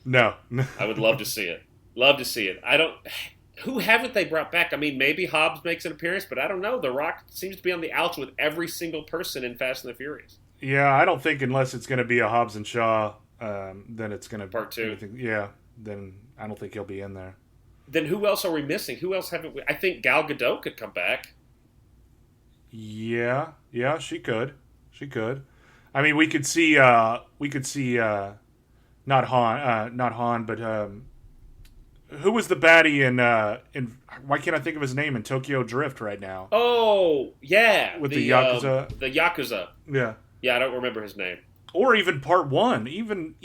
No. I would love to see it. Love to see it. I don't. Who haven't they brought back? I mean, maybe Hobbs makes an appearance, but I don't know. The Rock seems to be on the outs with every single person in Fast and the Furious. Yeah, I don't think unless it's going to be a Hobbs and Shaw, then it's going to Part two. Yeah, then I don't think he'll be in there. Then who else are we missing? Who else haven't we? I think Gal Gadot could come back. Yeah, she could. She could. I mean, we could see, not Han, but who was the baddie in why can't I think of his name in Tokyo Drift right now? Oh, yeah. With the Yakuza. The Yakuza. Yeah. Yeah, I don't remember his name. Or even part one. Even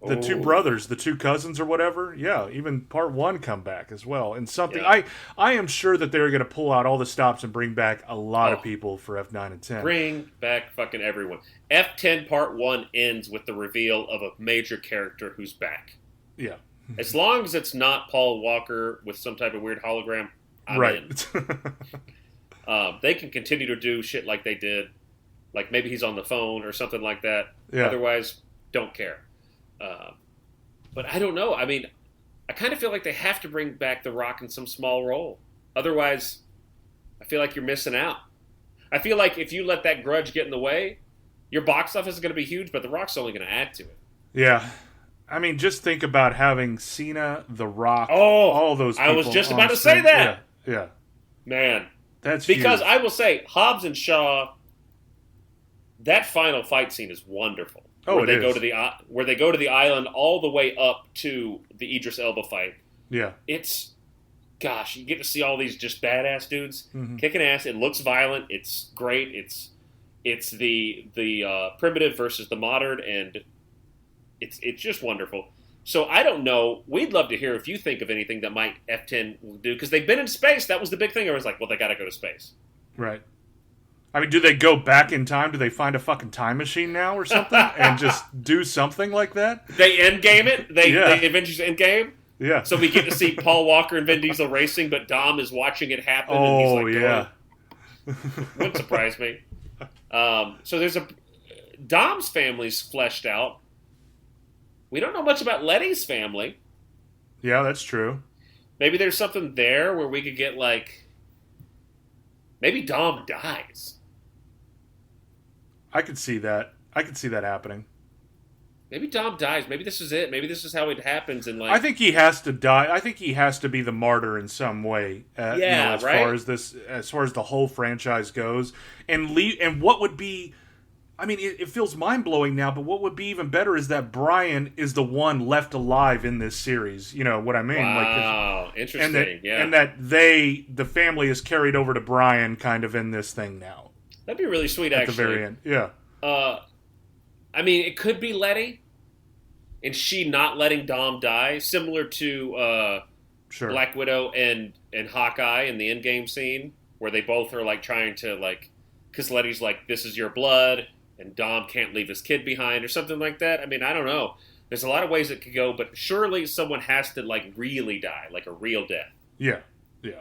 the two brothers, the two cousins or whatever. Yeah, even part one come back as well. And something I am sure that they're going to pull out all the stops and bring back a lot of people for F9 and 10. Bring back fucking everyone. F10 part 1 ends with the reveal of a major character who's back. Yeah. As long as it's not Paul Walker with some type of weird hologram, I'm in. They can continue to do shit like they did. Like maybe he's on the phone or something like that. Yeah. Otherwise, don't care. But I don't know. I mean, I kind of feel like they have to bring back The Rock in some small role. Otherwise, I feel like you're missing out. I feel like if you let that grudge get in the way, your box office is going to be huge, but The Rock's only going to add to it. Yeah. I mean, just think about having Cena, The Rock, all those people. I was just about to say that. Yeah. Man. That's because huge. I will say, Hobbs and Shaw, that final fight scene is wonderful. Oh, where they go to the island all the way up to the Idris Elba fight. Yeah. It's, gosh, you get to see all these just badass dudes kicking ass. It looks violent. It's great. It's the primitive versus the modern, and it's just wonderful. So I don't know. We'd love to hear if you think of anything that might F10 will do, because they've been in space. That was the big thing. I was like, well, they got to go to space. Right. I mean, do they go back in time? Do they find a fucking time machine now or something and just do something like that? They endgame it. They Avengers Endgame. Yeah. So we get to see Paul Walker and Vin Diesel racing, but Dom is watching it happen. Oh, and he's like, yeah. Wouldn't surprise me. So there's Dom's family's fleshed out. We don't know much about Letty's family. Yeah, that's true. Maybe there's something there where we could get maybe Dom dies. I could see that. I could see that happening. Maybe Dom dies. Maybe this is it. Maybe this is how it happens. And I think he has to die. I think he has to be the martyr in some way. As far as the whole franchise goes, and what would be. I mean, it feels mind-blowing now, but what would be even better is that Brian is the one left alive in this series. You know what I mean? Wow, interesting. And that the family is carried over to Brian kind of in this thing now. That'd be really sweet, At actually. the very end, yeah. I mean, it could be Letty, and she not letting Dom die, similar to Black Widow and Hawkeye in the Endgame scene, where they both are, trying to, because Letty's like, this is your blood, and Dom can't leave his kid behind, or something like that. I mean, I don't know. There's a lot of ways it could go, but surely someone has to, really die, like a real death. Yeah.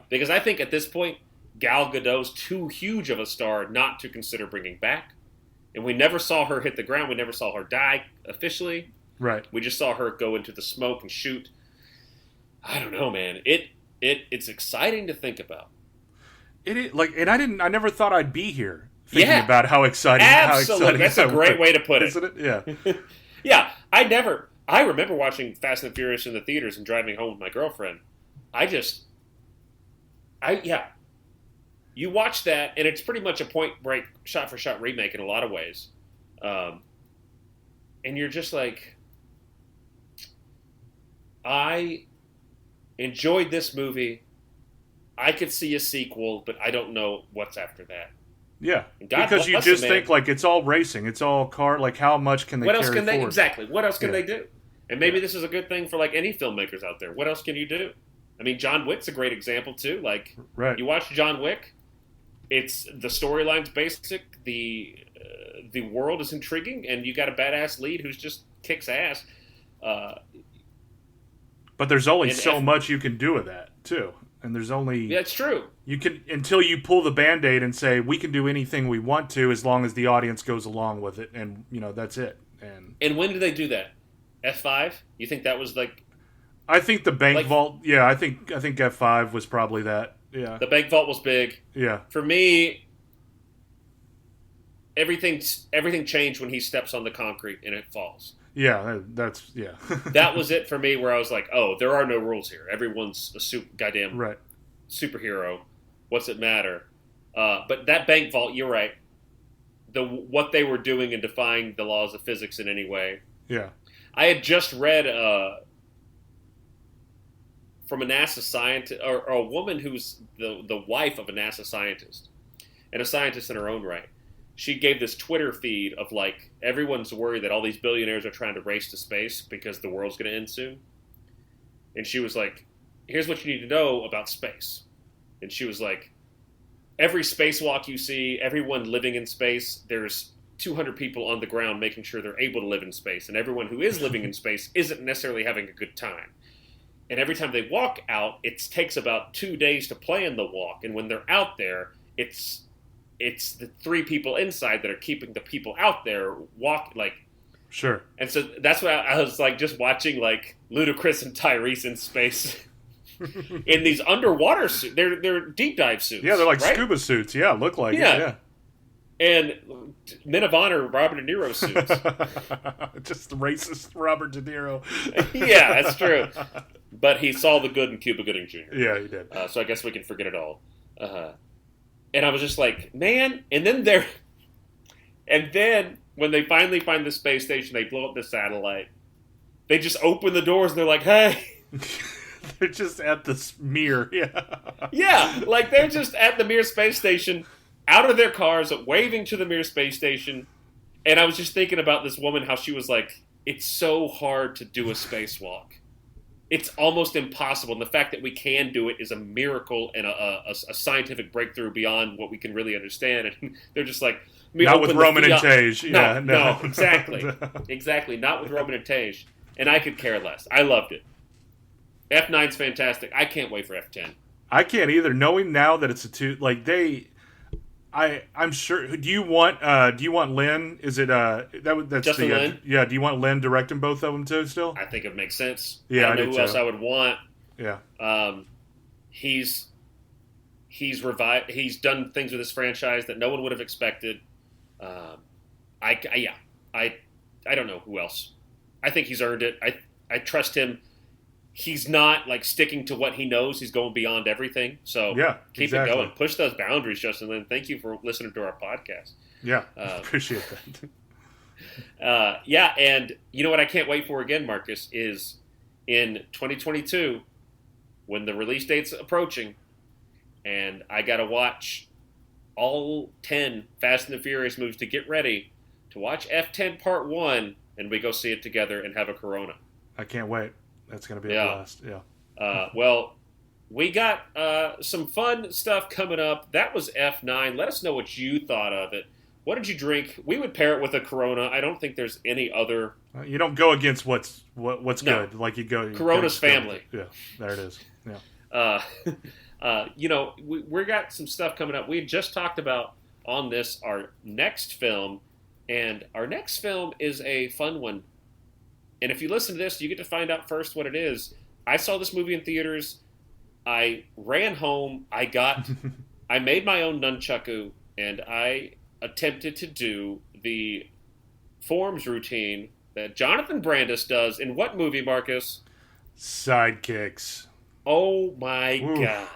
Because I think at this point, Gal Gadot's too huge of a star not to consider bringing back. And we never saw her hit the ground. We never saw her die officially. Right. We just saw her go into the smoke and shoot. I don't know, man. It's exciting to think about. It is, and I never thought I'd be here thinking about how exciting. Absolutely. That's a great way to put it. Isn't it? Yeah. Yeah. I remember watching Fast and Furious in the theaters and driving home with my girlfriend. You watch that, and it's pretty much a point-break, shot-for-shot remake in a lot of ways. And you're just like, I enjoyed this movie. I could see a sequel, but I don't know what's after that. Yeah, because you just think, it's all racing. It's all car. How much can they carry forward? Exactly. What else can they do? And maybe this is a good thing for, any filmmakers out there. What else can you do? I mean, John Wick's a great example, too. Right. You watch John Wick, it's the storyline's basic, the world is intriguing, and you got a badass lead who's just kicks ass. But there's only so much you can do with that, too. And there's only... Yeah, it's true. You can, until you pull the Band-Aid and say, we can do anything we want to as long as the audience goes along with it, and, that's it. And when do they do that? F5? You think that was like? I think the bank vault. Yeah, I think F5 was probably that. Yeah, the bank vault was big. Yeah, for me, everything changed when he steps on the concrete and it falls. Yeah, that's that was it for me. Where I was like, oh, there are no rules here. Everyone's a goddamn right superhero. What's it matter? But that bank vault, you're right. What they were doing in defying the laws of physics in any way. Yeah, I had just read from a NASA scientist, or a woman who's the wife of a NASA scientist, and a scientist in her own right. She gave this Twitter feed of like, everyone's worried that all these billionaires are trying to race to space because the world's going to end soon. And she was like, here's what you need to know about space. And she was like, every spacewalk you see, everyone living in space, there's 200 people on the ground making sure they're able to live in space. And everyone who is living in space isn't necessarily having a good time. And every time they walk out, it takes about 2 days to plan the walk. And when they're out there, it's the 3 people inside that are keeping the people out there walk, like. Sure. And so that's why I was like just watching like Ludacris and Tyrese in space in these underwater suits. They're deep dive suits. Yeah, they're like right? scuba suits. Yeah, look like yeah. And Men of Honor Robert De Niro suits. Just racist Robert De Niro. Yeah, that's true. But he saw the good in Cuba Gooding Jr. Yeah, he did. So I guess we can forget it all. And I was just like, man. And then when they finally find the space station, they blow up the satellite. They just open the doors and they're like, hey. They're just at the Mir. Yeah. Yeah, like they're just at the Mir space station, out of their cars, waving to the Mir space station. And I was just thinking about this woman, how she was like, it's so hard to do a spacewalk. It's almost impossible. And the fact that we can do it is a miracle and a scientific breakthrough beyond what we can really understand. And they're just like, not with Roman and Tage. Yeah, no, exactly. Exactly. Not with Roman and Tage. And I could care less. I loved it. F9's fantastic. I can't wait for F10. I can't either. Knowing now that it's a 2, like I'm sure. Do you want Lin? Is it that's Justin Lin? Yeah. Do you want Lin directing both of them too? Still, I think it makes sense. Yeah, I don't know who else I would want. Yeah. He's revived. He's done things with this franchise that no one would have expected. I don't know who else. I think he's earned it. I trust him. He's not like sticking to what he knows. He's going beyond everything. So yeah, keep it going. Push those boundaries, Justin Lin. Thank you for listening to our podcast. Yeah, appreciate that. Yeah, and you know what I can't wait for again, Marcus, is in 2022 when the release date's approaching, and I got to watch all 10 Fast and the Furious movies to get ready to watch F10 Part 1, and we go see it together and have a Corona. I can't wait. That's going to be a blast. Yeah. Well, we got some fun stuff coming up. That was F9. Let us know what you thought of it. What did you drink? We would pair it with a Corona. I don't think there's any other. You don't go against what's good. Like you go. Corona's family. Yeah, there it is. Yeah. We got some stuff coming up. We had just talked about on this our next film, and our next film is a fun one. And if you listen to this, you get to find out first what it is. I saw this movie in theaters. I ran home. I made my own nunchaku, and I attempted to do the forms routine that Jonathan Brandis does in what movie, Marcus? Sidekicks. Oh, my God.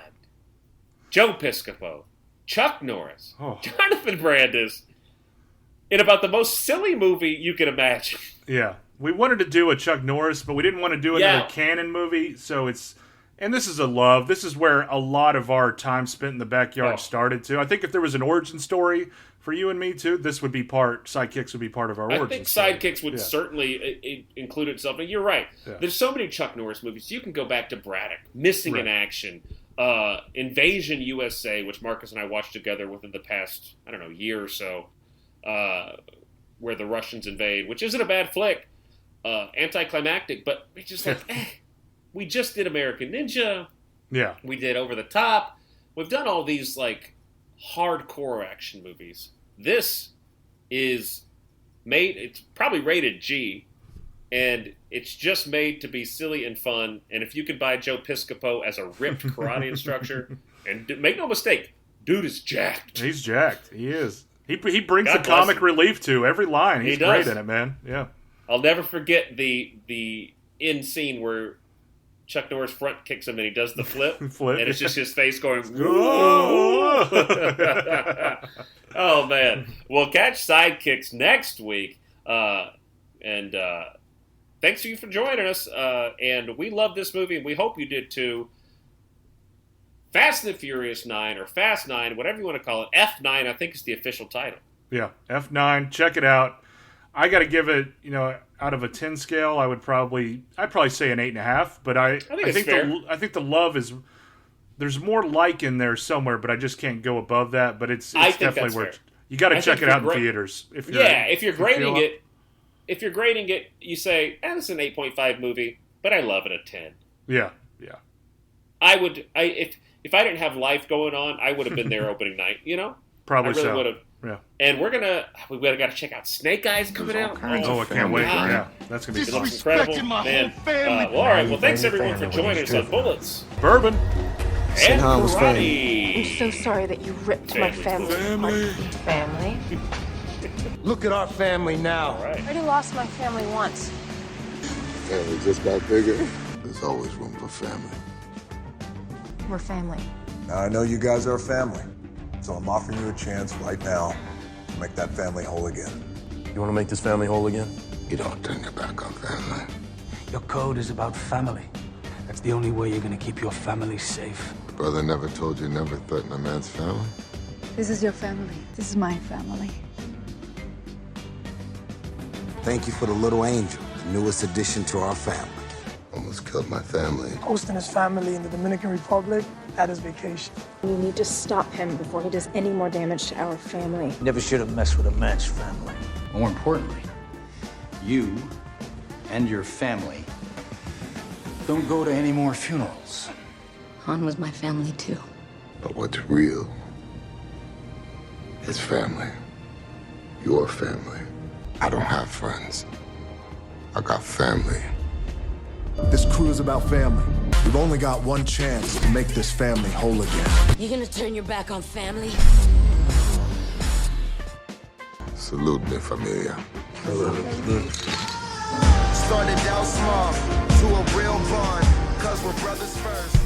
Joe Piscopo, Chuck Norris, Jonathan Brandis, in about the most silly movie you can imagine. Yeah. We wanted to do a Chuck Norris, but we didn't want to do another canon movie. So and this is a love. This is where a lot of our time spent in the backyard started too. I think if there was an origin story for you and me too, Sidekicks would be part of our origin story. I think Sidekicks would certainly include itself. And you're right. Yeah. There's so many Chuck Norris movies. You can go back to Braddock, Missing in Action, Invasion USA, which Marcus and I watched together within the past, year or so, where the Russians invade, which isn't a bad flick. Anticlimactic, but we just we just did American Ninja. Yeah. We did Over the Top. We've done all these like hardcore action movies. This is it's probably rated G, and it's just made to be silly and fun. And if you could buy Joe Piscopo as a ripped karate instructor, and make no mistake, dude is jacked. He's jacked. He is. He brings the comic relief to every line. He's great in it, man. Yeah. I'll never forget the end scene where Chuck Norris front kicks him and he does the flip, and it's just his face going, whoa! Oh, man. We'll catch Sidekicks next week. And thanks to you for joining us. And we love this movie, and we hope you did too. Fast and the Furious 9, or Fast 9, whatever you want to call it. F9, I think, is the official title. Yeah, F9. Check it out. I got to give it, out of a 10 scale, I'd probably say an 8.5. But I think the love is, there's more like in there somewhere, but I just can't go above that. But it's definitely worth. You got to check it out in theaters. If you're grading it, you say, this is an 8.5 movie, but I love it a 10. Yeah. If I didn't have life going on, I would have been there opening night, Probably I really so. would have. Yeah. And we got to check out Snake Eyes coming out. Oh, I can't wait. Yeah, that's going to be incredible. Man. All right. Well, thanks everyone for joining us on Bullets, Bourbon, and Karate. I'm so sorry that you ripped my family. Family? Look at our family now. All right. I already lost my family once. Family just got bigger. There's always room for family. We're family. Now, I know you guys are family, so I'm offering you a chance right now to make that family whole again. You want to make this family whole again? You don't turn your back on family. Your code is about family. That's the only way you're gonna keep your family safe. Brother never told you never threaten a man's family? This is your family. This is my family. Thank you for the little angel, the newest addition to our family. Almost killed my family. Hosting his family in the Dominican Republic at his vacation. We need to stop him before he does any more damage to our family. Never should have messed with a man's family. More importantly, you and your family don't go to any more funerals. Han was my family too. But what's real is family. Your family. I don't have friends. I got family. This crew is about family. We've only got one chance to make this family whole again. You gonna turn your back on family? Salute mi familia. Started out small to a real bond, cause we're brothers first.